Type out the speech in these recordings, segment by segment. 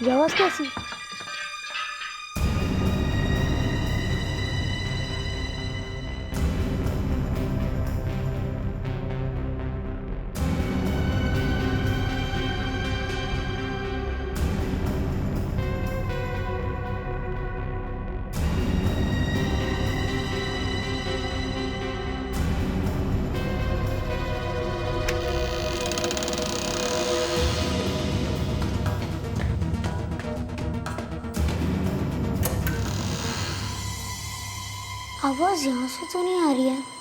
ये आवाज कैसी? आवाज यहाँ से तो नहीं आ रही है।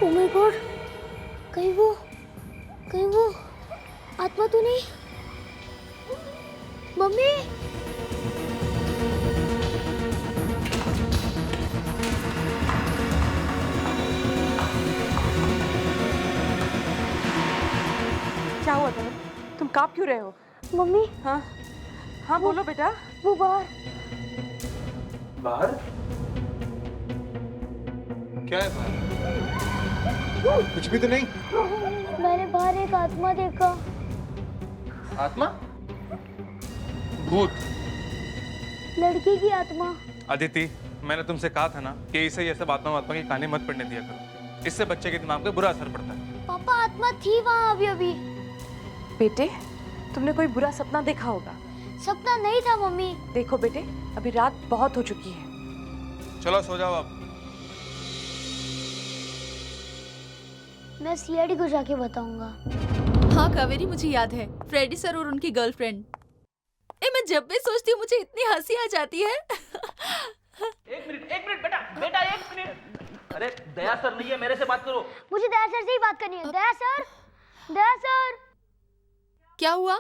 ओह माय गॉड, कहीं वो आत्मा तो नहीं? मम्मी, क्या हुआ तनु? तुम कांप क्यों रहे हो? मम्मी, हाँ हाँ बोलो बेटा। वो बाहर। बाहर? क्या है बाहर? कुछ भी तो नहीं। मैंने बाहर एक आत्मा देखा। आत्मा? भूत? लड़की की आत्मा। अदिति, मैंने तुमसे कहा था ना कि इसे ये सब आत्मा की कहानी मत पढ़ने दिया करो। इससे बच्चे के दिमाग पे बुरा असर पड़ता है। पापा, आत्मा थी वहाँ अभी। बेटे, तुमने कोई बुरा सपना देखा होगा। सपना नहीं था मम्मी। देखो बेटे, अभी रात बहुत हो चुकी है। चलो सो जाओ अब। मैं सीआईडी को जाके बताऊंगा। हाँ कावेरी, मुझे याद है फ्रेडी सर और उनकी गर्लफ्रेंड। मैं जब भी सोचती हूँ मुझे इतनी हंसी आ जाती है। एक मिनट बेटा एक मिनट। अरे दया सर नहीं है, मेरे से बात करो। मुझे दया सर से ही बात करनी है। दया सर। क्या हुआ?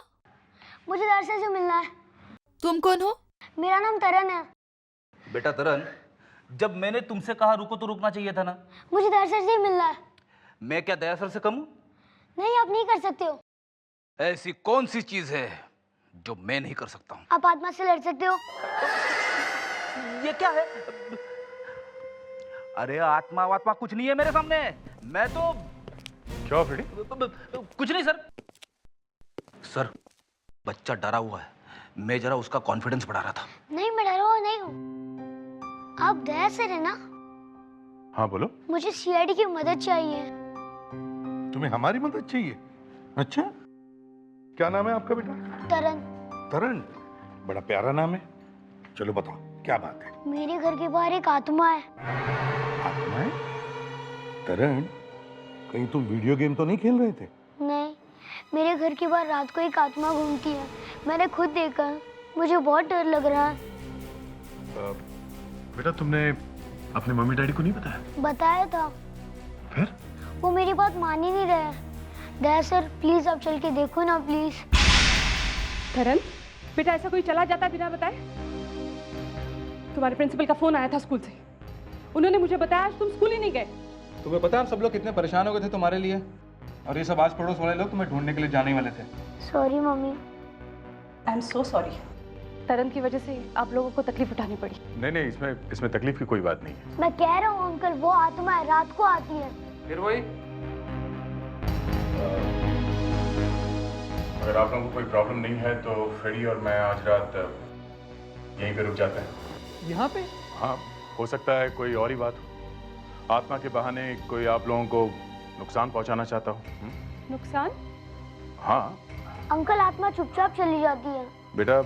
मुझे दया सर से मिलना है। तुम कौन हो? मेरा नाम तरन है। बेटा तरन, जब मैंने तुमसे कहा रुको तो रुकना चाहिए था ना। मुझे दया सर से ही मिलना है। मैं क्या दया सर से कम हूं? नहीं, आप नहीं कर सकते हो। ऐसी कौन सी चीज है जो मैं नहीं कर सकता हूं? आप आत्मा से लड़ सकते हो। ये क्या है? अरे आत्मा वात्मा कुछ नहीं है मेरे सामने। मैं तो क्या फ्रेडी? कुछ नहीं सर। सर, बच्चा डरा हुआ है। मैं जरा उसका कॉन्फिडेंस बढ़ा रहा था। नहीं, मैं डरा हुआ नहीं हूँ। आप दया सर है ना? हाँ बोलो। मुझे सीआईडी की मदद चाहिए। तुम्हें हमारी मदद चाहिए? अच्छा, क्या नाम है आपका बेटा? तरन। तरण? बड़ा प्यारा नाम है। चलो बताओ क्या बात है। मेरे घर के बाहर एक आत्मा है। आत्मा है? तरण, कहीं तुम वीडियो गेम तो नहीं खेल रहे थे? नहीं, मेरे घर के बाहर रात को एक आत्मा घूमती है। मैंने खुद देखा है। मुझे बहुत डर लग रहा है। बेटा, तुमने अपने मम्मी डैडी को नहीं बताया? बताया था, फिर? वो मेरी बात मान ही नहीं रहे। दया सर, प्लीज आप चल के देखो ना प्लीज। तरन, बेटा ऐसा कोई चला जाता बिना बताए? तुम्हारे प्रिंसिपल का फोन आया था स्कूल से। उन्होंने मुझे बताया आज तुम स्कूल ही नहीं गए। तुम्हें पता है हम सब लोग कितने परेशान हो गए थे तुम्हारे लिए, और ये सब आस पड़ोस वाले लोग तुम्हें ढूंढने के लिए जाने ही वाले थे। Sorry mummy. I am so sorry. Taran की वजह से आप लोगों को तकलीफ उठानी पड़ी। नहीं, इसमें तकलीफ की कोई बात नहीं है। मैं कह रहा हूँ अंकल, वो आत्मा है, रात को आती है। फिर वही, अगर आप लोगों को कोई प्रॉब्लम नहीं है तो फ्रेडी और मैं आज रात यहीं पे रुक जाते हैं। यहाँ पे? हाँ, हो सकता है कोई और ही बात हो। आत्मा के बहाने कोई आप लोगों को नुकसान पहुंचाना चाहता हूँ। नुकसान? हाँ अंकल, आत्मा चुपचाप चली जाती है। बेटा,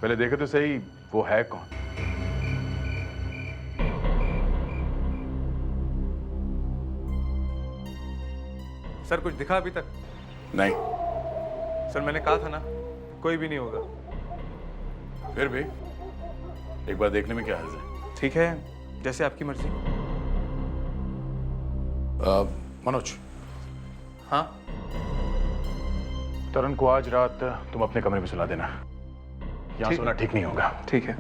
पहले देखे तो सही वो है कौन। सर कुछ दिखा अभी तक? नहीं। सर मैंने कहा था ना, कोई भी नहीं होगा। फिर भी एक बार देखने में क्या हर्ज है? ठीक है, जैसे आपकी मर्जी। मनोज, हाँ, तरन को आज रात तुम अपने कमरे में सुला देना। यहाँ सोना ठीक नहीं होगा। ठीक है।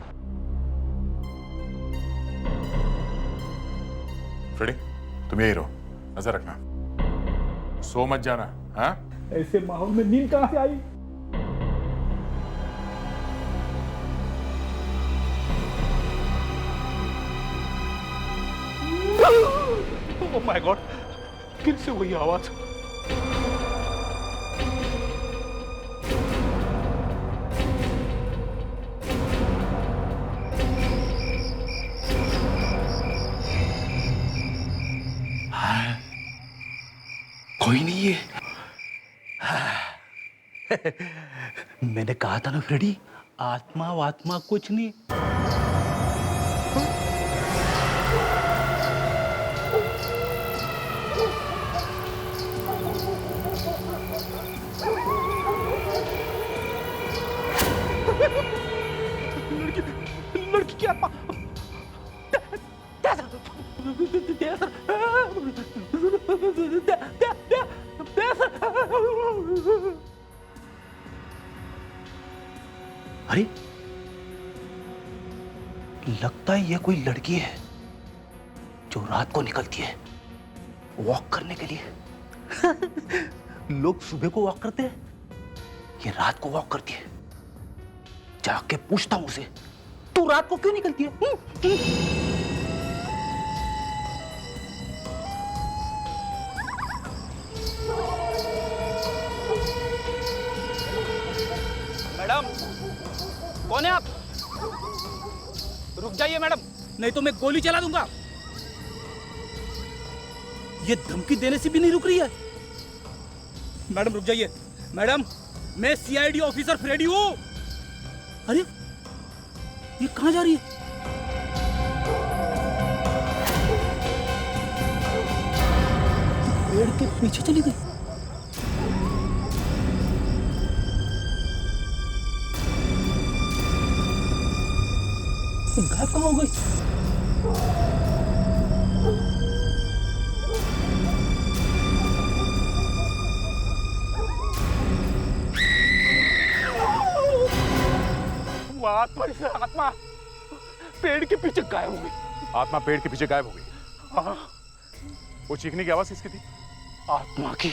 फ्रेडी, तुम यही रहो, नजर रखना, सो मत जाना। हाँ, ऐसे माहौल में नींद कहां से आई? ओह माय गॉड, फिर से वही आवाज। कोई नहीं है। मैंने कहा था ना फ्रेडी, आत्मा वात्मा कुछ नहीं। लड़की की आत्मा। अरे, लगता है ये कोई लड़की है जो रात को निकलती है वॉक करने के लिए। लोग सुबह को वॉक करते हैं, ये रात को वॉक करती है। जाके पूछता हूं उसे, तू रात को क्यों निकलती है? मैडम, कौन है आप? रुक जाइए मैडम, नहीं तो मैं गोली चला दूंगा। ये धमकी देने से भी नहीं रुक रही है। मैडम रुक जाइए। मैडम, मैं सीआईडी ऑफिसर फ्रेडी हूं। अरे, ये कहां जा रही है? पेड़ के पीछे चली गई। गायब कहां हो गई? आत्मा पेड़ के पीछे गायब हो गई। आत्मा पेड़ के पीछे गायब हो गई। हाँ। वो चीखने की आवाज किसकी थी? आत्मा की।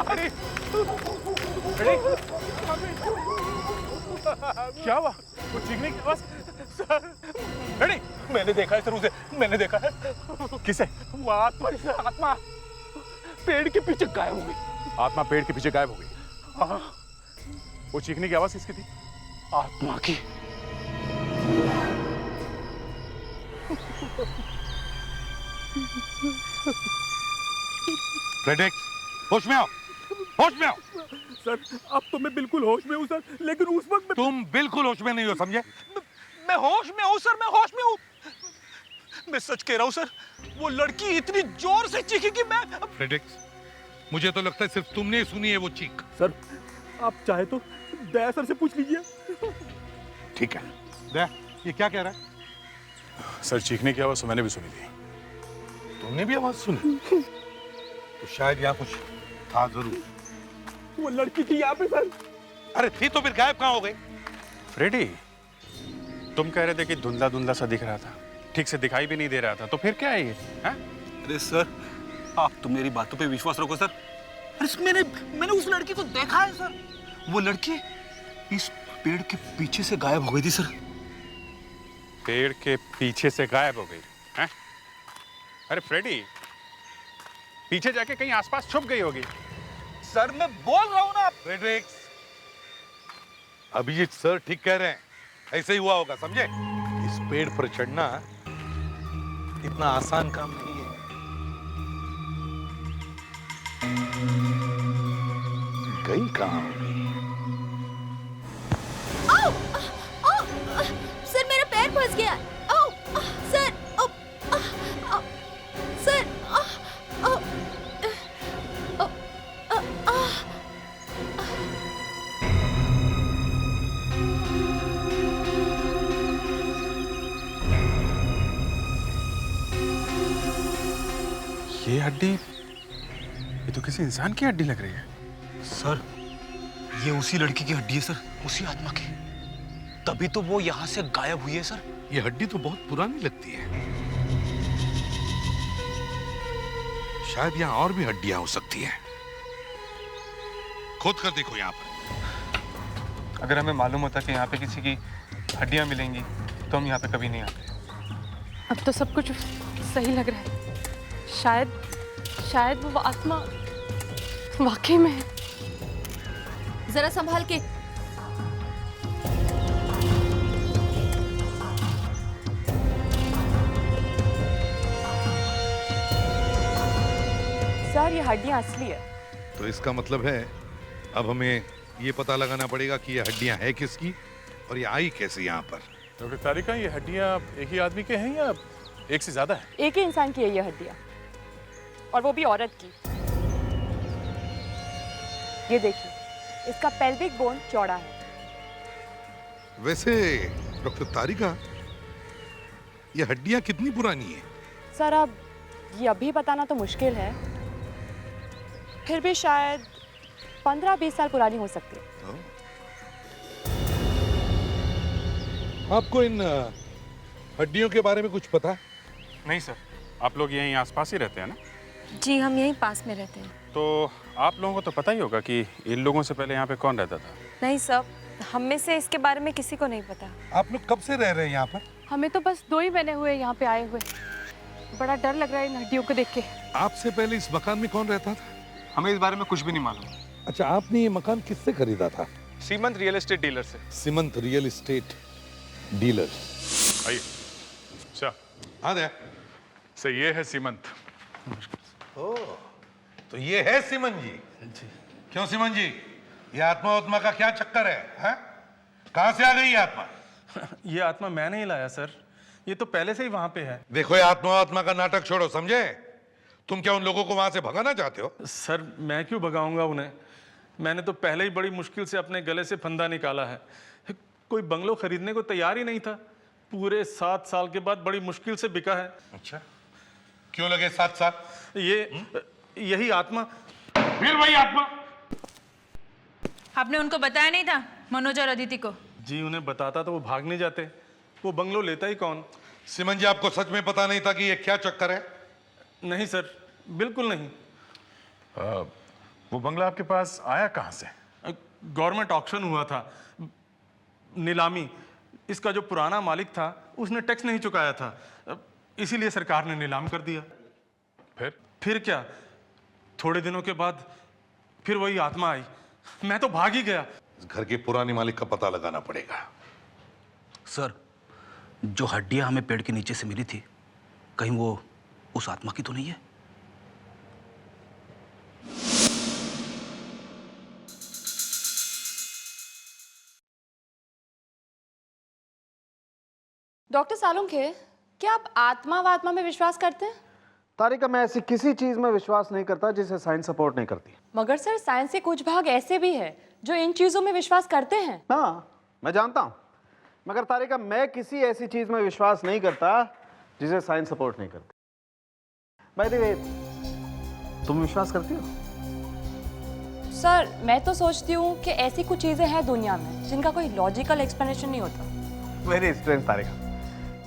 अरे, अरे, क्या हुआ? वो चीखने की आवाज? Sir, ready? मैंने देखा है सर उसे, मैंने देखा है। किसे? वो आत्मा पेड़ के पीछे गायब हो गई। आत्मा पेड़ के पीछे गायब हो गई। हाँ। वो चीखने की आवाज किसकी थी? आत्मा की। फ्रेडेक्स, होश में आओ, होश में आओ। सर, अब तो मैं बिल्कुल होश में हूँ सर, लेकिन उस वक्त तुम बिल्कुल होश में नहीं हो, समझे? मैं होश में हूँ सर, मैं होश में हूँ। मैं सच कह रहा हूँ सर, वो लड़की इतनी जोर से चीखी कि मैं। फ्रेडेक्स, मुझे तो लगता है सिर्फ तुमने ही सुनी है वो चीख। सर, आप चाहे तो दया सर से पूछ लीजिए। ठीक है। दया, ये क्या कह रहा है? सर, चीखने की आवाज तो मैंने भी सुनी थी। तुमने भी आवाज सुनी? तो शायद यहाँ कुछ था जरूर। वो लड़की थी यहाँ पे सर। अरे थी तो फिर गायब कहाँ हो गई? फ्रेडी, तुम कह रहे थे कि धुंधला धुंधला सा दिख रहा था, ठीक से दिखाई भी नहीं दे रहा था, तो फिर क्या है ये? अरे सर, आप तो मेरी बातों पे विश्वास रखो सर। अरे मैंने उस लड़की को देखा है सर। वो लड़की इस पेड़ के पीछे से गायब हो गई थी सर। पेड़ के पीछे से गायब हो गई हैं? अरे फ्रेडी, पीछे जाके कहीं आसपास छुप गई होगी। सर, मैं बोल रहा हूँ ना। फ्रेडरिक्स, अभिजीत सर ठीक कह रहे हैं, ऐसे ही हुआ होगा, समझे? इस पेड़ पर चढ़ना इतना आसान काम नहीं है। गई कहाँ होगी? सर मेरा पैर फंस गया। सर सर ये हड्डी, ये तो किसी इंसान की हड्डी लग रही है। सर ये उसी लड़की की हड्डी है सर, उसी आत्मा की। तभी तो वो यहाँ से गायब हुई है सर। ये हड्डी तो बहुत पुरानी लगती है। शायद यहाँ और भी हड्डियां हो सकती हैं। खोद कर देखो यहाँ पर। अगर हमें मालूम होता कि यहाँ पे किसी की हड्डियाँ मिलेंगी तो हम यहाँ पे कभी नहीं आते। अब तो सब कुछ सही लग रहा है। शायद वो आत्मा वाकई में है। जरा संभाल के। सर ये हड्डियां असली है। तो इसका मतलब है अब हमें ये पता लगाना पड़ेगा कि ये हड्डियां है किसकी और ये आई कैसे यहाँ पर। डॉक्टर तारिका, ये हड्डियां एक ही आदमी के हैं या एक से ज्यादा है? एक ही इंसान की है ये हड्डियां, और वो भी औरत की। ये देखिए, इसका पेल्विक बोन चौड़ा है। वैसे डॉक्टर तारिका, ये हड्डियां कितनी पुरानी है? सर अब ये अभी बताना तो मुश्किल है, फिर भी शायद 15-20 साल पुरानी हो सकती है। आपको इन हड्डियों के बारे में कुछ पता है? नहीं सर, आप लोग यहीं आसपास ही रहते हैं ना? जी हम यहीं पास में रहते हैं। तो आप लोगों को तो पता ही होगा कि इन लोगों से पहले यहाँ पे कौन रहता था। नहीं सर, हम में से इसके बारे में किसी को नहीं पता। आप लोग कब से रह रहे हैं यहाँ पर? हमें तो बस 2 ही महीने हुए यहाँ पे आए हुए। बड़ा डर लग रहा है इन हड्डियों को देख के। आपसे पहले इस मकान में कौन रहता था? हमें इस बारे में कुछ भी नहीं मालूम। अच्छा, आपने ये मकान किससे खरीदा था? सीमंत रियल एस्टेट डीलर से। सीमंत रियल एस्टेट डीलर। आइए। अच्छा, हाँ दे। सर ये है सीमंत। ओ, तो ये है सीमंत जी। क्यों सीमंत जी, ये आत्मा का क्या चक्कर है? कहाँ से आ गई ये आत्मा? ये आत्मा मैं नहीं लाया सर, ये तो पहले से ही वहां पे है। देखो, ये आत्मा का नाटक छोड़ो, समझे? तुम क्या उन लोगों को वहां से भगाना चाहते हो? सर मैं क्यों भगाऊंगा उन्हें? मैंने तो पहले ही बड़ी मुश्किल से अपने गले से फंदा निकाला है। कोई बंगलो खरीदने को तैयार ही नहीं था। पूरे 7 साल के बाद बड़ी मुश्किल से बिका है। अच्छा, क्यों लगे 7 साल? यही आत्मा। फिर वही आत्मा? आपने उनको बताया नहीं था, मनोज और अदिति को? जी उन्हें बताता तो वो भाग नहीं जाते। वो बंगलो लेता ही कौन? सीमंत जी, आपको सच में पता नहीं था कि ये क्या चक्कर है? नहीं सर, बिल्कुल नहीं। वो बंगला आपके पास आया कहाँ से? गवर्नमेंट ऑक्शन हुआ था, नीलामी। इसका जो पुराना मालिक था उसने टैक्स नहीं चुकाया था, इसीलिए सरकार ने नीलाम कर दिया। फिर क्या, थोड़े दिनों के बाद फिर वही आत्मा आई। मैं तो भाग ही गया। इस घर के पुराने मालिक का पता लगाना पड़ेगा। सर, जो हड्डियां हमें पेड़ के नीचे से मिली थी, कहीं वो उस आत्मा की तो नहीं है? डॉक्टर सालुंखे, क्या आप आत्मा में विश्वास करते हैं? तारिका, मैं ऐसी किसी चीज में विश्वास नहीं करता जिसे साइंस सपोर्ट नहीं करती। मगर सर, साइंस के कुछ भाग ऐसे भी हैं जो इन चीजों में विश्वास करते हैं। हाँ, मैं जानता हूँ, मगर तारिका मैं किसी ऐसी चीज में विश्वास नहीं करता जिसे साइंस सपोर्ट नहीं करती। बाय द वे, तुम विश्वास करती हो? सर, मैं तो सोचती हूँ कि ऐसी कुछ चीजें हैं दुनिया में जिनका कोई लॉजिकल एक्सप्लेनेशन नहीं होता। वेरी स्ट्रेंज तारिका,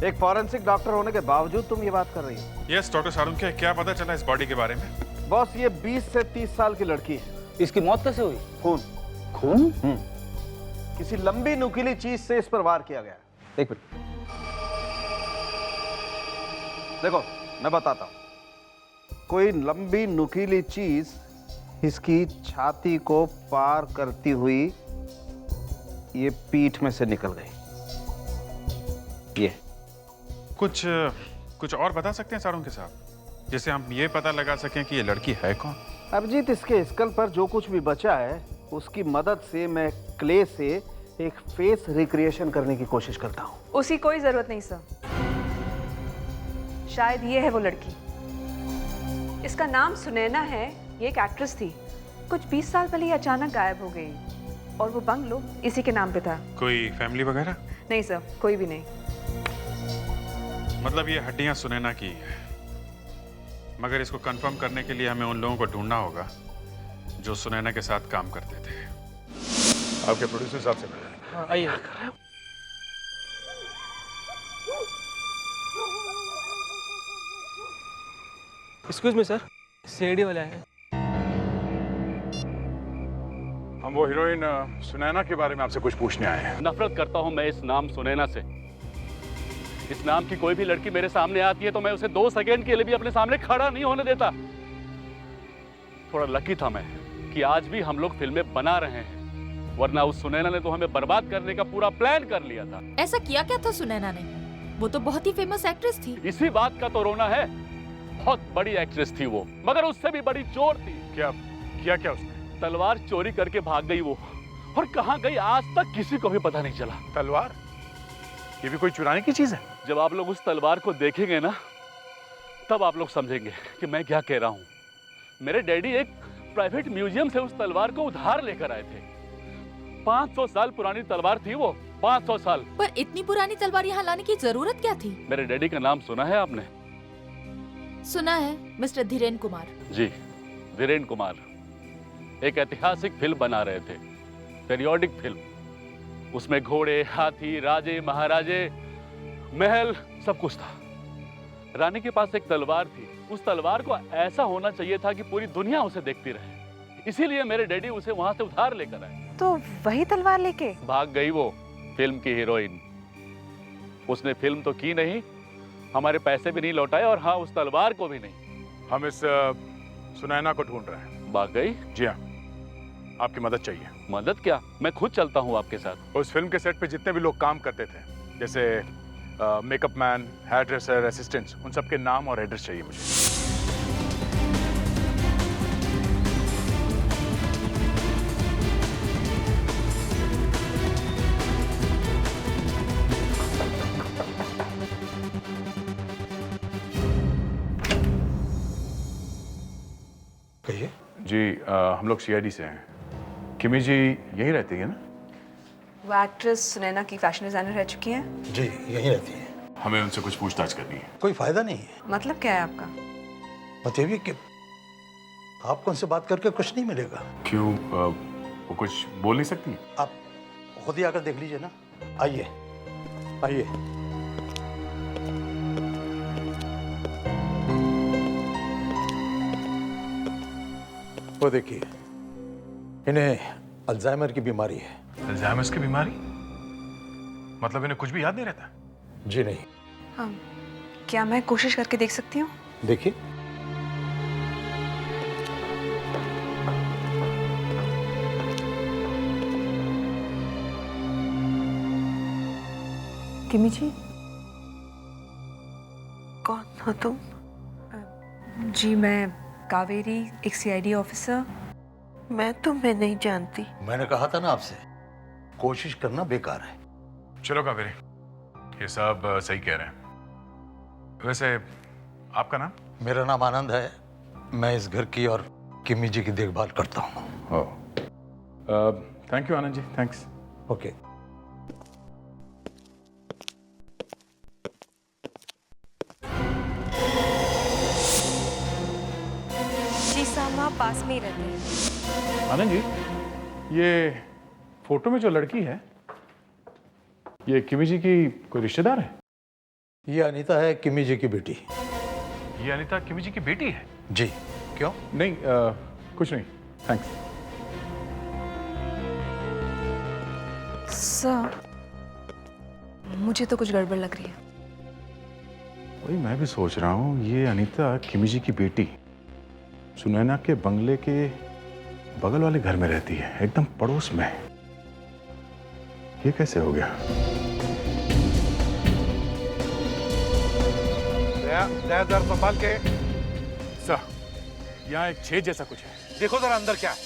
एक फॉरेंसिक डॉक्टर होने के बावजूद तुम ये बात कर रही हो। यस डॉक्टर सालुंखे, क्या पता चला इस बॉडी के बारे में? बॉस, ये 20 से 30 साल की लड़की है। इसकी मौत कैसे हुई? खून? किसी लंबी नुकीली चीज से इस पर वार किया गया। एक मिनट, देखो मैं बताता हूं। कोई लंबी नुकीली चीज इसकी छाती को पार करती हुई ये पीठ में से निकल गई। ये कुछ और बता सकते हैं सालुंखे साहब, जिससे हम ये पता लगा सकें कि ये लड़की है कौन? अभिजीत, इसके स्कल पर जो कुछ भी बचा है उसकी मदद से मैं क्ले से एक फेस रिक्रिएशन करने की कोशिश करता हूँ। उसकी कोई जरूरत नहीं सर। शायद ये है वो लड़की। इसका नाम सुनैना है, ये एक एक्ट्रेस थी। कुछ 20 साल पहले ये अचानक गायब हो गई और वो बंगलो इसी के नाम पे था। कोई फैमिली वगैरह? नहीं सर, कोई भी नहीं। मतलब ये हड्डियां सुनैना की है, मगर इसको कंफर्म करने के लिए हमें उन लोगों को ढूंढना होगा जो सुनैना के साथ काम करते थे। आपके प्रोड्यूसर साहब से मिले। आइए। एक्सक्यूज मी सर, सीआईडी वाला है। हम वो हीरोइन सुनैना के बारे में आपसे कुछ पूछने आए हैं। नफरत करता हूं मैं इस नाम सुनैना से। इस नाम की कोई भी लड़की मेरे सामने आती है तो मैं उसे 2 सेकंड के लिए भी अपने सामने खड़ा नहीं होने देता। थोड़ा लकी था मैं कि आज भी हम लोग फिल्में बना रहे हैं, वरना उस सुनैना ने तो हमें बर्बाद करने का पूरा प्लान कर लिया था। ऐसा किया क्या था सुनैना ने? वो तो बहुत ही फेमस एक्ट्रेस थी। इसी बात का तो रोना है। बहुत बड़ी एक्ट्रेस थी वो, मगर उससे भी बड़ी चोर थी। क्या किया उसने? तलवार चोरी करके भाग गई वो, और कहाँ गई आज तक किसी को भी पता नहीं चला। तलवार? ये भी कोई चुराने की चीज है? जब आप लोग उस तलवार को देखेंगे ना, तब आप लोग समझेंगे कि मैं क्या कह रहा हूँ। मेरे डैडी एक प्राइवेट म्यूजियम से उस तलवार को उधार लेकर आए थे। 500 साल पुरानी तलवार थी वो, 500 साल। पर इतनी पुरानी तलवार यहाँ लाने की जरूरत क्या थी? मेरे डैडी का नाम सुना है आपने? सुना है, मिस्टर धीरेन कुमार। जी, धीरेन कुमार एक ऐतिहासिक फिल्म बना रहे थे, पीरियोडिक फिल्म। उसमें घोड़े, हाथी, राजे, महाराजे, महल, सब कुछ था। रानी के पास एक तलवार थी। उस तलवार को ऐसा होना चाहिए था कि पूरी दुनिया उसे देखती रहे। इसीलिए मेरे डैडी उसे वहां से उधार लेकर आए। तो वही तलवार लेके भाग गई वो फिल्म की हीरोइन। उसने फिल्म तो की नहीं, हमारे पैसे भी नहीं लौटाए, और हाँ, उस तलवार को भी नहीं। हम इस सुनैना को ढूंढ रहे हैं। भाग गई? जी हाँ, आपकी मदद चाहिए। मदद क्या? मैं खुद चलता हूँ आपके साथ। उस फिल्म के सेट पे जितने भी लोग काम करते थे, जैसे makeup man, hairdresser, assistants, उन सबके नाम और एड्रेस चाहिए मुझे। कहिए। जी, हम लोग सीआईडी से हैं। किमी जी यही रहती है ना? वो एक्ट्रेस सुनैना की फैशन डिजाइनर रह चुकी हैं। जी, यहीं रहती है। हमें उनसे कुछ पूछताछ करनी है। कोई फायदा नहीं है। मतलब क्या है आपका? मतलब ये कि आपको उनसे बात करके कुछ नहीं मिलेगा। क्यों? वो कुछ बोल नहीं सकती? आप खुद ही आकर देख लीजिए ना। आइए आइए। वो देखिए, इन्हें अल्जाइमर की बीमारी है। अल्जाइमर की बीमारी? मतलब इन्हें कुछ भी याद नहीं रहता? जी नहीं। हाँ, क्या मैं कोशिश करके देख सकती हूँ? देखिए, किमी जी, कौन हो तुम? जी, मैं कावेरी, एक सीआईडी ऑफिसर। मैं तुम्हें नहीं जानती। मैंने कहा था ना आपसे, कोशिश करना बेकार है। चलो कावेरी, ये सब सही कह रहे हैं। वैसे आपका नाम? मेरा नाम आनंद है। मैं इस घर की और किमी जी की देखभाल करता हूँ। Thank you Anand ji, thanks. Okay. जी साहब, वहाँ पास में ही रहते हैं। आनंद जी, ये फोटो में जो लड़की है, ये किमी जी की कोई रिश्तेदार है? ये अनीता है, किमी जी की बेटी। ये अनीता किमी जी की बेटी है? जी। क्यों? नहीं, कुछ नहीं, थैंक्स। सर, मुझे तो कुछ गड़बड़ लग रही है। वही मैं भी सोच रहा हूँ, ये अनीता किमी जी की बेटी सुनैना के बंगले के बगल वाले घर में रहती है, एकदम पड़ोस में। ये कैसे हो गया? जरा संभाल के। सर, यहाँ एक छेद जैसा कुछ है। देखो जरा अंदर क्या है।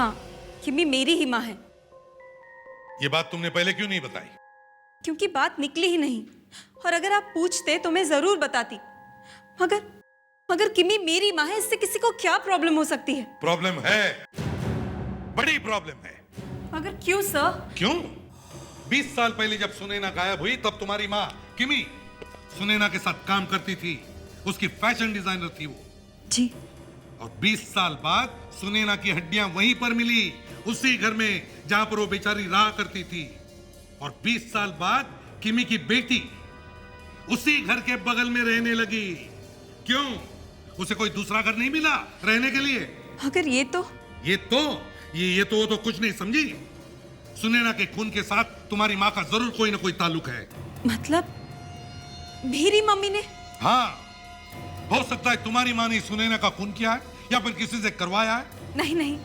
हाँ, किमी मेरी ही माँ है। ये बात तुमने पहले क्यों नहीं बताई? क्योंकि बात निकली ही नहीं, और अगर आप पूछते तो मैं जरूर बताती। मगर किमी मेरी माँ है, इससे किसी को क्या प्रॉब्लम हो सकती है? प्रॉब्लम है, बड़ी प्रॉब्लम है। मगर क्यों सर? क्यों? 20 साल पहले जब सुनैना गायब हुई तब तुम्हारी माँ किमी सुनैना के साथ काम करती थी। उसकी फैशन डिजाइनर थी वो। जी। और 20 साल बाद सुनैना की हड्डियां वहीं पर मिली, उसी घर में जहां पर वो बेचारी रहा करती थी। और 20 साल बाद किमी की बेटी उसी घर के बगल में रहने लगी। क्यों? उसे कोई दूसरा घर नहीं मिला रहने के लिए? मगर ये तो वो तो कुछ नहीं समझी। सुनैना के खून के साथ तुम्हारी माँ का जरूर कोई ना कोई ताल्लुक है। मतलब मेरी मम्मी ने? हाँ, हो सकता है तुम्हारी माँ ने सुनैना का खून किया है या फिर किसी से करवाया है। नहीं,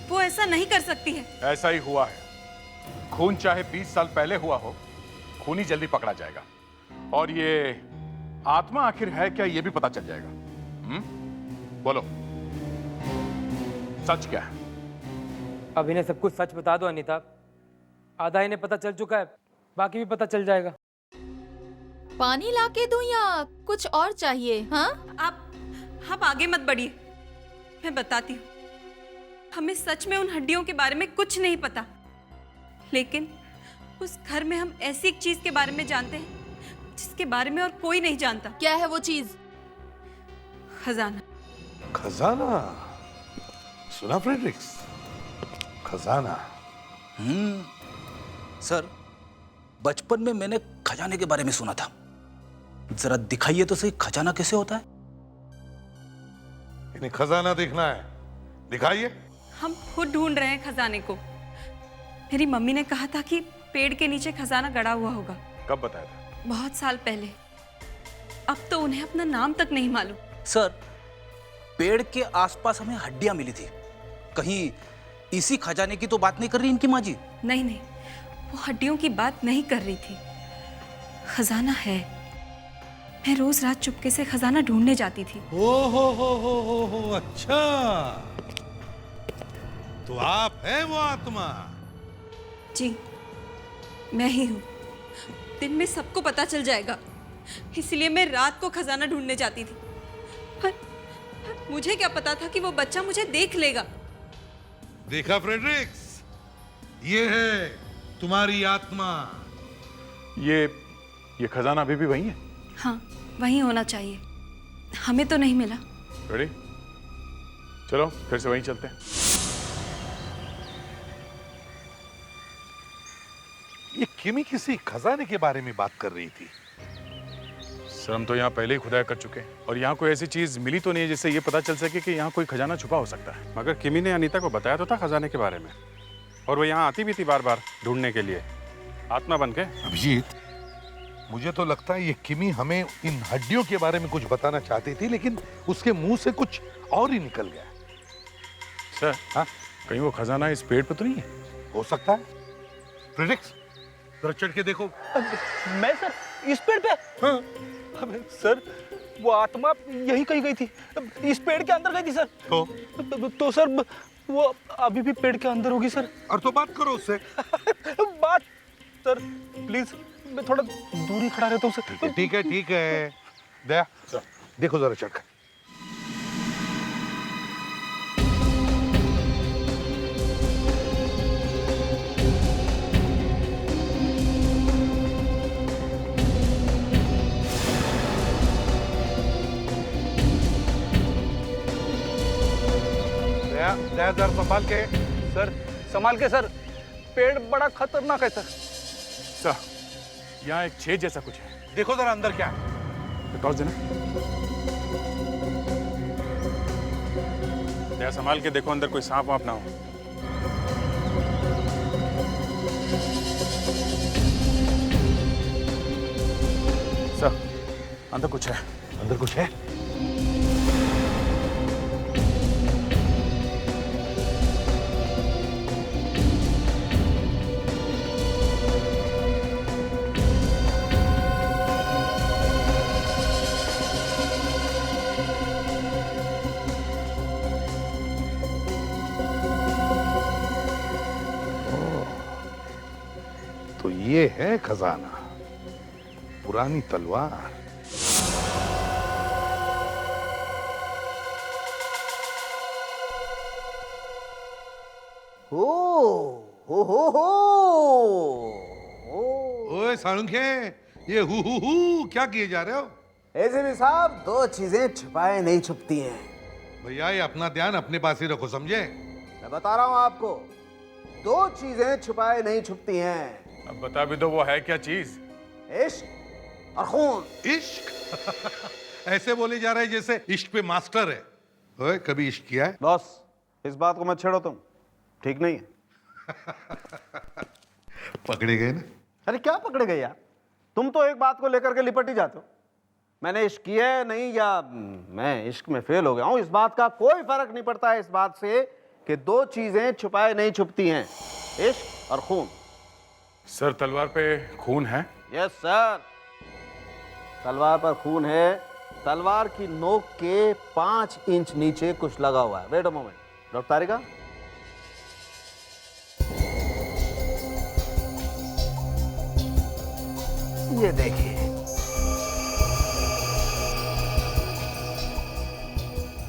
वो ऐसा नहीं कर सकती है। ऐसा ही हुआ है। खून चाहे 20 साल पहले हुआ हो, खूनी जल्दी पकड़ा जाएगा। और ये आत्मा आखिर है क्या, ये भी पता चल जाएगा। बोलो, सच क्या है? अब इन्हें सब कुछ सच बता दो अनीता। आधा इन्हें पता चल चुका है, बाकी भी पता चल जाएगा। पानी लाके दूं या कुछ और चाहिए? हाँ, आप आगे मत बढ़िए, मैं बताती हूँ। हमें सच में उन हड्डियों के बारे में कुछ नहीं पता, लेकिन उस घर में हम ऐसी एक चीज के बारे में जानते हैं जिसके बारे में और कोई नहीं जानता। क्या है वो चीज? खजाना। खजाना? सुना फ्रेडरिक्स? खजाना। सर, बचपन में मैंने खजाने के बारे में सुना था। जरा दिखाइए तो सही, खजाना कैसे होता है? इन्हें खजाना देखना है, दिखाइए। हम खुद ढूंढ रहे हैं खजाने को। मेरी मम्मी ने कहा था कि पेड़ के नीचे खजाना गड़ा हुआ होगा। कब बताया था? बहुत साल पहले। अब तो उन्हें अपना नाम तक नहीं मालूम। सर, पेड़ के आसपास हमें हड्डियां मिली थी। कहीं इसी खजाने की तो बात नहीं कर रही इनकी माँ जी? नहीं, वो हड्डियों की बात नहीं कर रही थी। खजाना है। मैं रोज रात चुपके से खजाना ढूंढने जाती थी। हो, अच्छा, तो आप हैं वो आत्मा? जी, मैं ही हूँ। दिन में सबको पता चल जाएगा, इसलिए मैं रात को खजाना ढूंढने जाती थी। पर मुझे क्या पता था कि वो बच्चा मुझे देख लेगा। देखा फ्रेडरिक्स, ये है तुम्हारी आत्मा। ये खजाना अभी भी वही है? हाँ, वहीं होना चाहिए। हमें तो नहीं मिला। रेडी? चलो फिर से वहीं चलते हैं। ये किमी किसी खजाने के बारे में बात कर रही थी। सर, हम तो यहाँ पहले ही खुदाई कर चुके हैं और यहाँ कोई ऐसी चीज मिली तो नहीं है जिससे ये पता चल सके कि यहाँ कोई खजाना छुपा हो सकता है। मगर किमी ने अनीता को बताया तो था खजाने के बारे में, और वो यहाँ आती भी थी बार बार ढूंढने के लिए, आत्मा बन के। अभिजीत, मुझे तो लगता है ये किमी हमें इन हड्डियों के बारे में कुछ बताना चाहती थी, लेकिन उसके मुंह से कुछ और ही निकल गया। सर, हाँ, कहीं वो खजाना इस पेड़ पे तो नहीं है? हो सकता है। फ्रेडरिक्स, जरा चढ़ के देखो। मैं सर, इस पेड़ पे? हाँ। अबे सर, वो आत्मा यही कहीं गई थी, इस पेड़ के अंदर गई थी सर। तो सर वो अभी भी पेड़ के अंदर होगी सर। और तो बात करो उससे। बात सर, प्लीज, मैं थोड़ा दूर ही खड़ा रहता हूँ सर। ठीक है। दया, देखो जरा चढ़कर। दया जरा संभाल के। सर, संभाल के सर, पेड़ बड़ा खतरनाक है सर। सर, यहाँ एक छेद जैसा कुछ है, देखो जरा अंदर क्या है। टॉर्च देना। दया, संभाल के देखो अंदर कोई सांप वाप ना हो। सर, अंदर कुछ है। अंदर कुछ है? ये है खजाना, पुरानी तलवार। ओए साळुंखे, ये हु क्या किए जा रहे हो? एसीपी साहब, दो चीजें छिपाए नहीं छुपती हैं। भैया ये अपना ध्यान अपने पास ही रखो, समझे? मैं बता रहा हूं आपको, दो चीजें छुपाए नहीं छुपती हैं। अब बता भी दो, वो है क्या चीज? इश्क और खून। इश्क? ऐसे बोले जा रहे हैं जैसे इश्क पे मास्टर है। ओए, कभी इश्क किया है? बॉस, इस बात को मत छेड़ो, तुम ठीक नहीं है। पकड़े गए ना? अरे क्या पकड़े गए यार, तुम तो एक बात को लेकर के लिपट ही जाते हो। मैंने इश्क किया है नहीं, या मैं इश्क में फेल हो गया हूं, इस बात का कोई फर्क नहीं पड़ता है इस बात से कि दो चीजें छुपाए नहीं छुपती हैं, इश्क और खून। सर, तलवार पे खून है? यस सर, तलवार पर खून है। तलवार की नोक के 5 इंच नीचे कुछ लगा हुआ है। वेट अ मोमेंट, डॉक्टर तारिका। ये देखिए,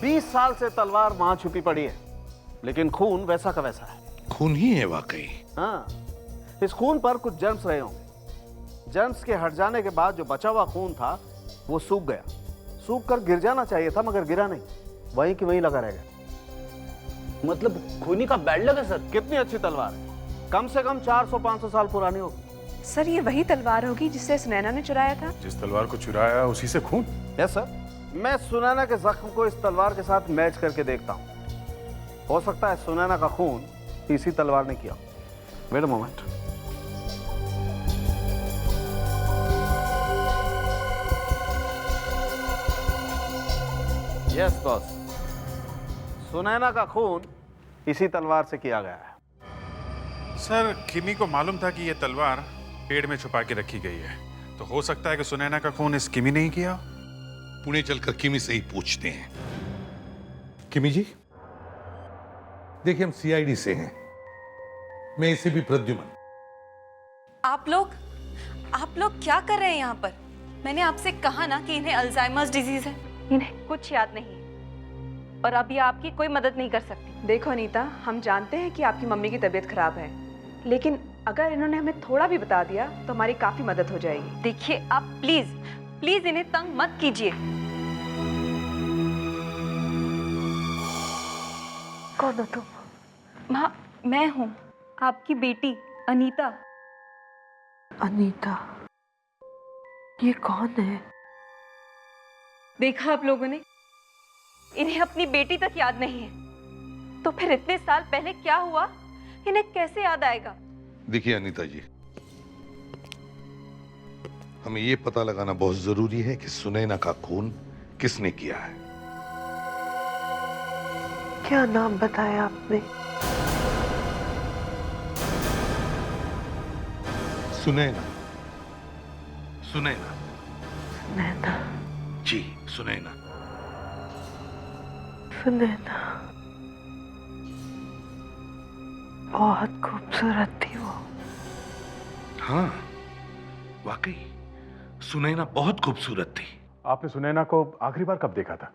20 साल से तलवार वहां छुपी पड़ी है, लेकिन खून वैसा का वैसा है। खून ही है वाकई। हाँ, इस खून पर कुछ जर्म्स रहे होंगे। जर्म्स के हट जाने के बाद जो बचा हुआ खून था वो सूख गया। सूख कर गिर जाना चाहिए था, मगर गिरा नहीं, वहीं की वहीं लगा रह गया। मतलब खूनी का बैड लक है सर। कितनी अच्छी तलवार है, कम से कम 400-500 साल पुरानी होगी। सर, ये वही तलवार होगी जिससे सुनैना ने चुराया था? जिस तलवार को चुराया उसी से खून? यस सर, मैं सुनैना के जख्म को इस तलवार के साथ मैच करके देखता हूँ। हो सकता है सुनैना का खून इसी तलवार ने किया। Wait a moment. Yes boss, Sunaina का खून इसी तलवार से किया गया है। सर, किमी को मालूम था कि यह तलवार पेड़ में छुपा के रखी गई है, तो हो सकता है कि सुनैना का खून इस किमी ने ही किया। पुणे चलकर किमी से ही पूछते हैं। किमी जी, देखिए हम सीआईडी से हैं, मैं इसे भी प्रद्युमन। आप लोग क्या कर रहे हैं यहाँ पर? मैंने आपसे कहा ना कि इन्हें अल्जाइमर्स डिजीज है। इन्हें कुछ याद नहीं है और अब ये आपकी कोई मदद नहीं कर सकती। देखो अनीता, हम जानते हैं कि आपकी मम्मी की तबीयत खराब है, लेकिन अगर इन्होंने हमें थोड़ा भी बता दिया तो हमारी काफी मदद हो जाएगी। देखिए, आप प्लीज इन्हें तंग मत कीजिए। कौन हो तुम? माँ, मैं हूँ आपकी बेटी अनीता। अनीता? ये कौन है? देखा आप लोगों ने, इन्हें अपनी बेटी तक याद नहीं है, तो फिर इतने साल पहले क्या हुआ इन्हें कैसे याद आएगा? देखिए अनीता जी, हमें ये पता लगाना बहुत जरूरी है कि सुनैना का खून किसने किया है। क्या नाम बताया आपने? सुनैना। सुनैना नैना। जी, सुनैना। सुनैना बहुत खूबसूरत थी वो। हाँ, वाकई सुनैना बहुत खूबसूरत थी। आपने सुनैना को आखिरी बार कब देखा था?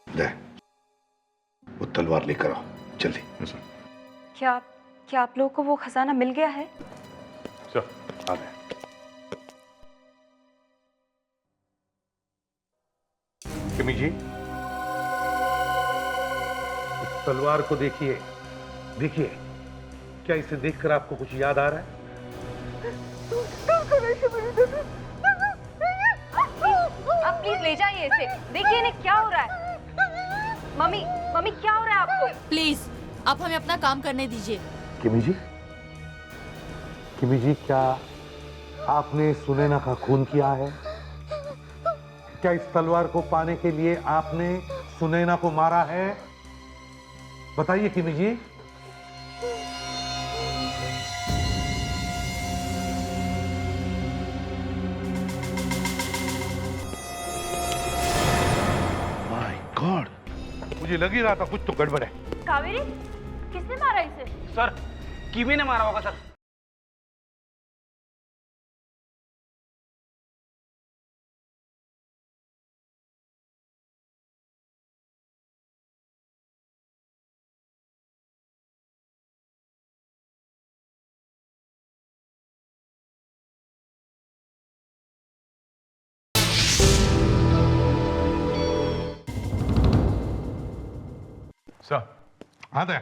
ले, वो तलवार लेकर आओ जल्दी। क्या आप लोगों को वो खजाना मिल गया है? चल, आ गए। किमी जी, इस तलवार को देखिए, देखिए, क्या इसे देखकर आपको कुछ याद आ रहा है? आप प्लीज ले जाइए इसे। देखिए इन्हें क्या हो रहा है। मम्मी क्या हो रहा है आपको? प्लीज आप हमें अपना काम करने दीजिए। किमी जी, क्या आपने सुनैना का खून किया है? क्या इस तलवार को पाने के लिए आपने सुनैना को मारा है? बताइए किमी जी। माय गॉड, मुझे मुझे लग ही रहा था कुछ तो गड़बड़ है। कावेरी, किसने मारा इसे? सर किमी ने मारा होगा सर। सर, हाँ दया।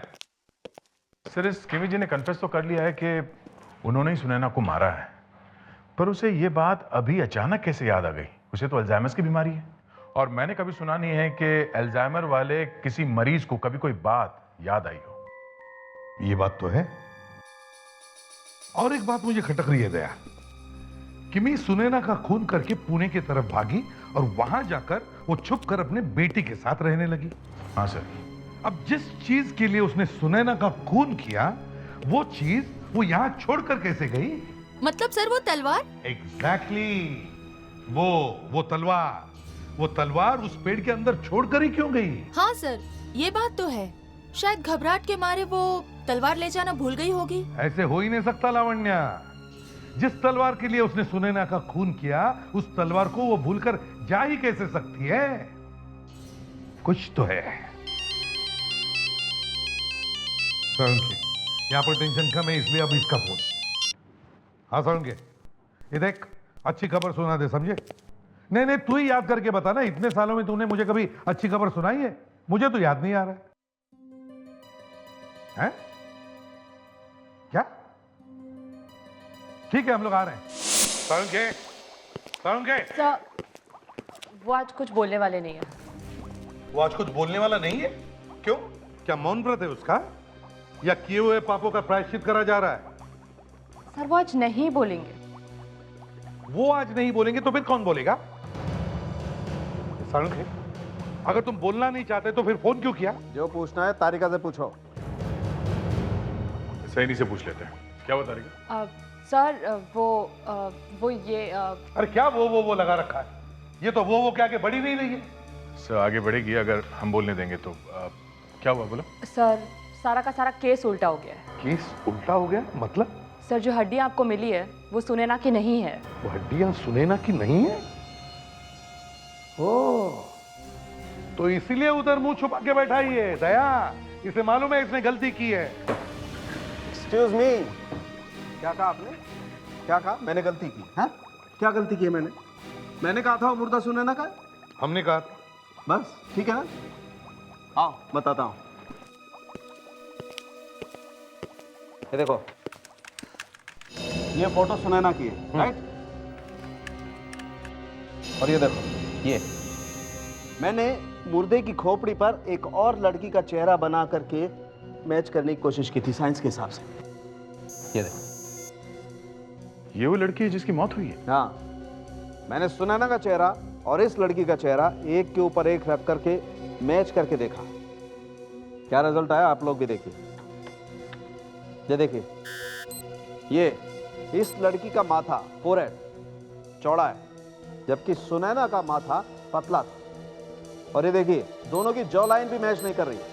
सर इस किमी जी ने कन्फेस तो कर लिया है कि उन्होंने ही सुनैना को मारा है, पर उसे ये बात अभी अचानक कैसे याद आ गई? उसे तो अल्जाइमर्स की बीमारी है, और मैंने कभी सुना नहीं है कि अल्जाइमर वाले किसी मरीज को कभी कोई बात याद आई हो। ये बात तो है। और एक बात मुझे खटक रही है दया। किमी सुनैना का खून करके पुणे की तरफ भागी और वहां जाकर वो छुप कर अपने बेटी के साथ रहने लगी। हाँ सर। अब जिस चीज के लिए उसने सुनैना का खून किया, वो चीज वो यहां छोड़कर कैसे गई? मतलब सर वो तलवार? एग्जैक्टली वो तलवार उस पेड़ के अंदर छोड़कर ही क्यों गई? हाँ सर, ये बात तो है। शायद घबराहट के मारे वो तलवार ले जाना भूल गई होगी। ऐसे हो ही नहीं सकता लावण्या। जिस तलवार के लिए उसने सुनैना का खून किया, उस तलवार को वो भूलकर जा ही कैसे सकती है? कुछ तो है। यहाँ पर टेंशन कम है, इसलिए अब इसका फोन। हाँ सारुण के, ये देख, अच्छी खबर सुना दे, समझे? नहीं तू ही याद करके बता ना, इतने सालों में तूने मुझे कभी अच्छी खबर सुनाई है? मुझे तो याद नहीं आ रहा है। क्या? ठीक है, हम लोग आ रहे हैं। सारुण के सर, वो आज कुछ बोलने वाले नहीं है। वो आज कुछ बोलने वाला नहीं है? क्यों? क्या मौन व्रत है उसका, या किए हुए पापों का प्रायश्चित करा जा रहा है? सर वो आज नहीं बोलेंगे। वो आज नहीं बोलेंगे तो फिर कौन बोलेगा? सारुण के, अगर तुम बोलना नहीं चाहते तो फिर फोन क्यों किया? जो पूछना है तारिका से पूछो। सैनी से पूछ लेते हैं। क्या हुआ तारिका? सर वो ये अरे क्या वो लगा रखा है? ये तो वो क्या के बढ़ी नहीं रही है। सर आगे बढ़ेगी अगर हम बोलने देंगे तो। क्या हुआ बोलो? सर सारा का सारा केस उल्टा हो गया है। केस उल्टा हो गया मतलब? सर जो हड्डियां आपको मिली है वो सुनैना की नहीं है। वो हड्डियां सुनैना की नहीं है? ओह, तो इसीलिए उधर मुंह छुपा के बैठा ही है। दया, इसे मालूम है इसने गलती की है। एक्सक्यूज मी, क्या कहा आपने? क्या कहा? मैंने गलती की? हाँ, क्या गलती की है मैंने? मैंने कहा था वो मुर्दा सुनैना का। हमने कहा था। बस ठीक है ना? आओ बताता हूं। ये देखो, ये फोटो सुनैना की है, राइट? और ये देखो, ये मैंने मुर्दे की खोपड़ी पर एक और लड़की का चेहरा बना करके मैच करने की कोशिश की थी साइंस के हिसाब से। ये देखो, ये वो लड़की है जिसकी मौत हुई है? हाँ, मैंने सुनैना का चेहरा और इस लड़की का चेहरा एक के ऊपर एक रख करके मैच करके देखा। क्या रिजल्ट आया आप लोग भी देखिए। ये देखिए, ये इस लड़की का माथा फोरहेड चौड़ा है, जबकि सुनैना का माथा पतला था। और ये देखिए, दोनों की जॉ लाइन भी मैच नहीं कर रही है,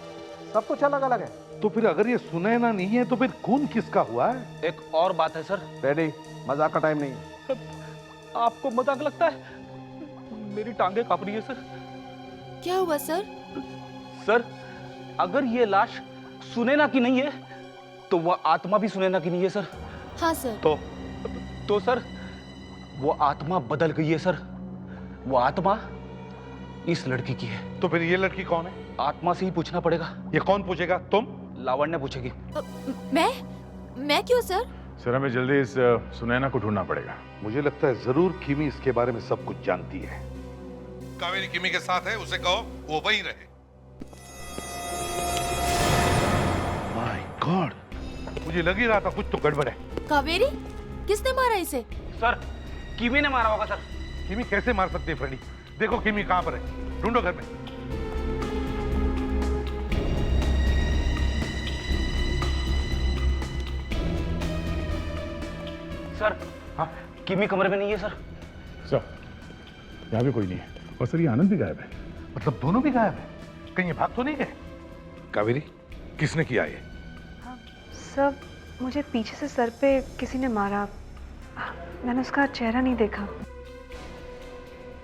सब कुछ अलग अलग है। तो फिर अगर ये सुनैना नहीं है तो फिर खून किसका हुआ है? एक और बात है सर। रेडी, मजाक का टाइम नहीं है। आपको मजाक लगता है? मेरी टांगे कांप रही है सर। क्या हुआ सर? सर, अगर ये लाश सुनैना की नहीं है तो वह आत्मा भी सुनैना की नहीं है सर। हाँ सर। तो सर, वो आत्मा बदल गई है सर। वो आत्मा इस लड़की की है। तो फिर ये लड़की कौन है? आत्मा से ही पूछना पड़ेगा। ये कौन पूछेगा? तुम? लावण्य पूछेगी। मैं क्यों सर? सर हमें जल्दी इस सुनैना को ढूंढना पड़ेगा। मुझे लगता है जरूर किमी इसके बारे में सब कुछ जानती है। कावेरी किमी के साथ है, उसे कहो वो वहीं रहे। माय गॉड, मुझे लग ही रहा था कुछ तो गड़बड़ है। कावेरी, किसने मारा इसे? सर, किमी ने मारा होगा सर। किमी कैसे मार सकती है फ्रेंडी? देखो किमी कहां पर है, ढूंढो घर में। सर, हाँ, किमी कमरे में नहीं है सर। सर यहाँ भी कोई नहीं है, और सर ये आनंद भी गायब है। मतलब दोनों भी गायब है? कहीं ये भाग तो नहीं गए? कावेरी, किसने किया ये? सब मुझे पीछे से सर पे किसी ने मारा। मैंने उसका चेहरा नहीं देखा।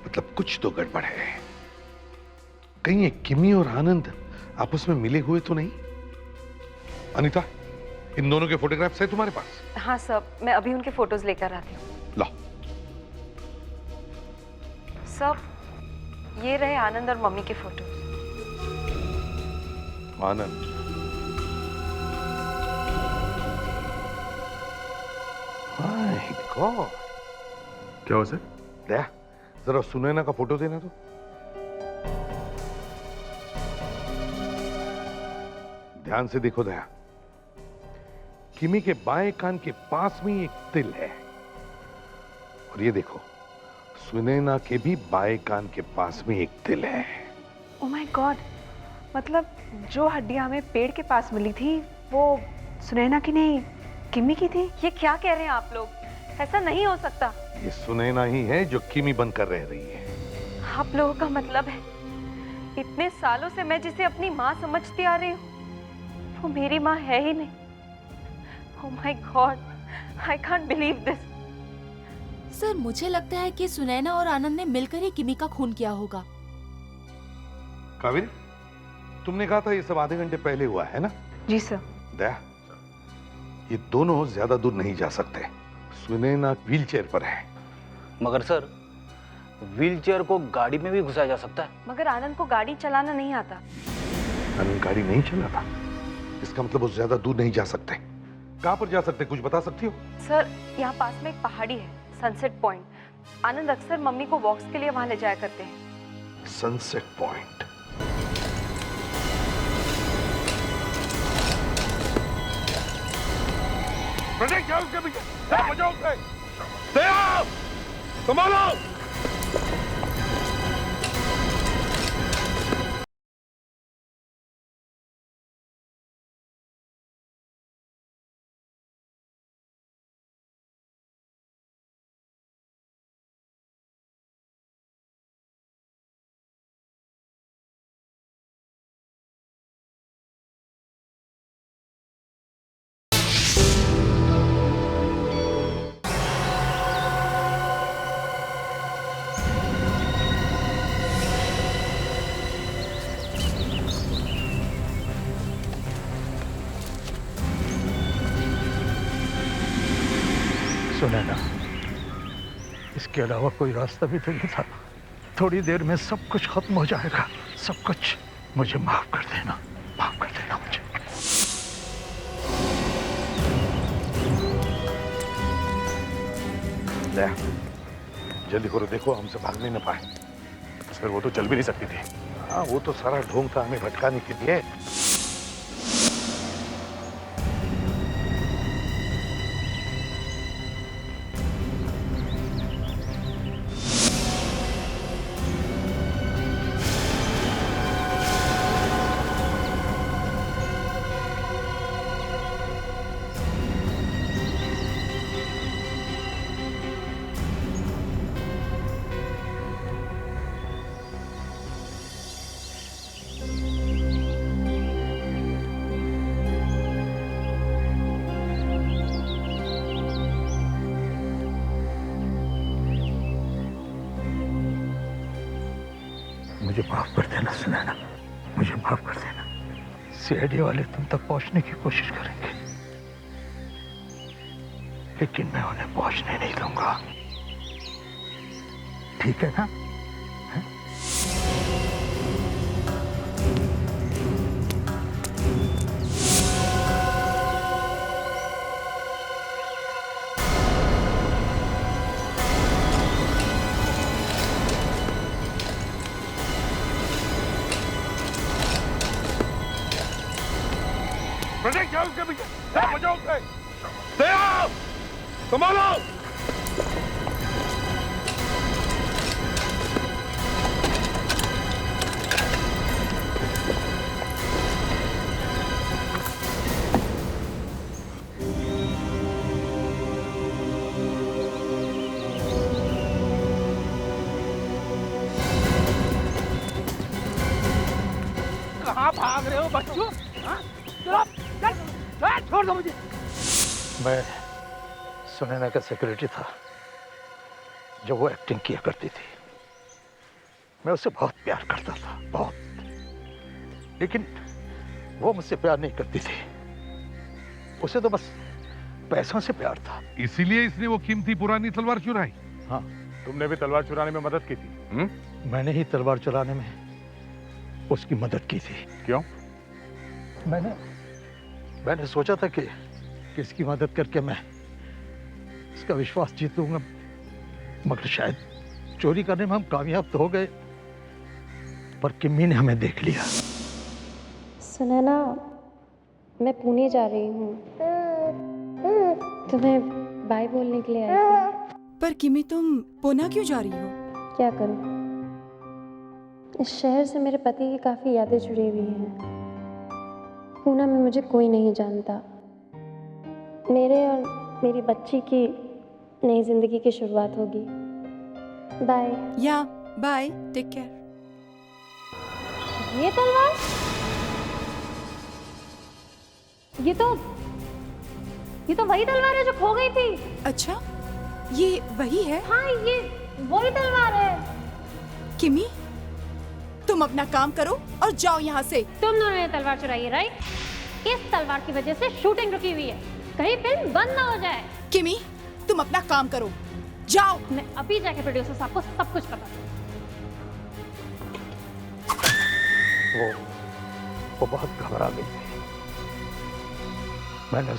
मतलब कुछ तो गड़बड़ है। कहीं ये किमी और आनंद आपस में मिले हुए तो नहीं? अनीता, इन दोनों के फोटोग्राफ्स है तुम्हारे पास? हाँ सर, मैं अभी उनके फोटोज लेकर आती हूँ। लो। सब ये रहे आनंद और मम्मी के फोटोज। आनंद, माय गॉड, क्या हो सर? दया, जरा सुनैना का फोटो देना तो। ध्यान से देखो दया, किमी के बाएं कान के पास में एक तिल है, और ये देखो सुनैना के भी बाएं कान के पास में एक तिल है। ओह माय गॉड, मतलब जो हड्डियां हमें पेड़ के पास मिली थी वो सुनैना की नहीं, किमी की थी। ये क्या कह रहे हैं आप लोग? ऐसा नहीं हो सकता। ये सुनैना ही है जो किमी बनकर रह रही है। आप लोगों का मतलब है इतने सालों से मैं जिसे अपनी माँ समझती आ रही हूँ वो मेरी माँ है ही नहीं। Oh my God, I can't believe this. Sir, मुझे लगता है कि सुनैना और आनंद ने मिलकर ही किमी का खून किया होगा। कावेरी, तुमने कहा था ये सब आधे घंटे पहले हुआ है ना? जी सर। दया, ये दोनों ज्यादा दूर नहीं जा सकते। सुनैना व्हीलचेयर पर है। मगर सर, व्हीलचेयर को गाड़ी में भी घुसाया जा सकता है। मगर आनंद को गाड़ी चलाना नहीं आता। आनंद गाड़ी नहीं चलाता, इसका मतलब वो ज्यादा दूर नहीं जा सकते। कहां पर जा सकते, कुछ बता सकती हो? सर, यहाँ पास में एक पहाड़ी है, सनसेट पॉइंट। आनंद अक्सर मम्मी को वॉक्स के लिए वहां ले जाया करते हैं। Sunset point. क्या उसके पीछे? बचाओ उसे! दया! संभालो! सुनैना, इसके अलावा कोई रास्ता भी तो नहीं था। थोड़ी देर में सब कुछ खत्म हो जाएगा, सब कुछ। मुझे माफ कर देना, माफ कर देना मुझे। दया, जल्दी करो, देखो हमसे भाग नहीं न पाए। सर, वो तो चल भी नहीं सकती थी। हाँ, वो तो सारा ढोंग था हमें भटकाने के लिए। मुझे माफ कर देना सुनैना, मुझे माफ कर देना। सीआईडी वाले तुम तक पहुंचने की कोशिश करेंगे, लेकिन मैं उन्हें पहुंचने नहीं दूंगा, ठीक है ना? क्या उसके पीछे? बचाओ उसे! दया! संभालो! हो बच्चों? हाँ? चलो, चल, छोड़ दो मुझे। मैं सुनैना का सेक्रेटरी था जब वो एक्टिंग किया करती थी। मैं उससे बहुत प्यार करता था, बहुत। लेकिन वो मुझसे प्यार नहीं करती थी। उसे तो बस पैसों से प्यार था। इसीलिए इसने वो कीमती पुरानी तलवार चुराई। हाँ, तुमने भी तलवार चुराने में मदद की थी? मैंने ही तलवार चुराने में उसकी मदद की थी। क्यों? मैंने सोचा था कि इसकी मदद करके मैं इसका विश्वास जीत लूंगा, मगर शायद चोरी करने में हम कामयाब तो हो गए, पर किम्मी ने हमें देख लिया। सुनैना, मैं पुणे जा रही हूँ, तुम्हें बाय बोलने के लिए आई थी। पर किमी, तुम पुणे क्यों जा रही हो? क्या करूँ, इस शहर से मेरे पति की काफ़ी यादें जुड़ी हुई हैं। पुणे में मुझे कोई नहीं जानता। मेरे और मेरी बच्ची की नई जिंदगी की शुरुआत होगी। बाय। या बाय, टेक केयर। ये तलवार, ये तो वही तलवार है जो खो गई थी। अच्छा, ये वही है? हाँ, ये वही तलवार है। किमी, तुम अपना काम करो और जाओ यहाँ से। तुम दोनों ने तलवार चुराई है, राइट? इस तलवार की वजह से शूटिंग रुकी हुई है, कहीं फिल्म बंद ना हो जाए। किमी, तुम अपना काम करो, जाओ। मैं अभी जाके प्रोड्यूसर साहब को सब कुछ बता दूँ। वो बहुत घबरा गई थी। मैंने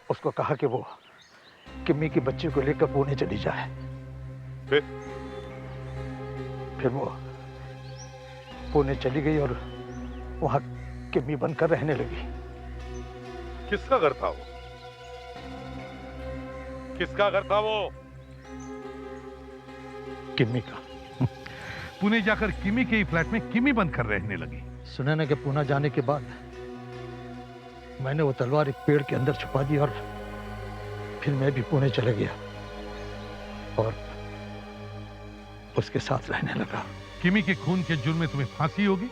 उसको कहा कि वो किम्मी की बच्ची को लेकर पुणे चली जाए। फिर वो पुणे चली गई और वहां किम्मी बनकर रहने लगी। किसका घर था वो? किसका घर था वो? किम्मी का। पुणे जाकर किमी के ही फ्लैट में किमी बनकर रहने लगी। सुनैना के पुणे जाने के बाद मैंने वो तलवार एक पेड़ के अंदर छुपा दी और फिर मैं भी पुणे चला गया और उसके साथ रहने लगा। किमी के खून के जुर्म में तुम्हें फांसी होगी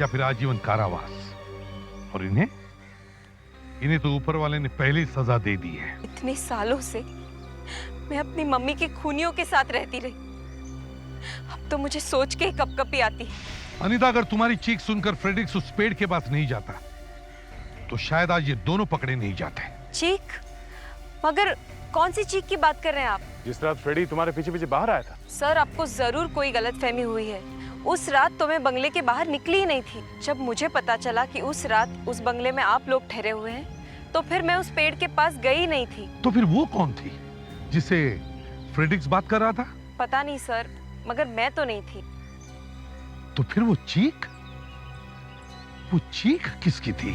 या फिर आजीवन कारावास, और इन्हें तो ऊपर वाले ने पहले ही सजा दे दी है। इतने सालों से मैं अपनी मम्मी के खूनियों के साथ रहती रही, अब तो मुझे सोच के कपकपी आती है। अनीता, अगर तुम्हारी चीख सुनकर फ्रेडरिक्स उस पेड़ के पास नहीं जाता तो शायद आज ये दोनों पकड़े नहीं जाते। चीख? मगर कौन सी चीख की बात कर रहे हैं आप? जिस रात फ्रेडी तुम्हारे पीछे पीछे बाहर आया था। सर, आपको जरूर कोई गलतफहमी हुई है। उस रात तो मैं बंगले के बाहर निकली ही नहीं थी। जब मुझे पता चला कि उस रात उस बंगले में आप लोग ठहरे हुए हैं, तो फिर मैं उस पेड़ के पास गई नहीं थी। तो फिर वो कौन थी जिसे फ्रेडरिक्स बात कर रहा था? पता नहीं सर, मगर मैं तो नहीं थी। तो फिर वो चीख किसकी थी?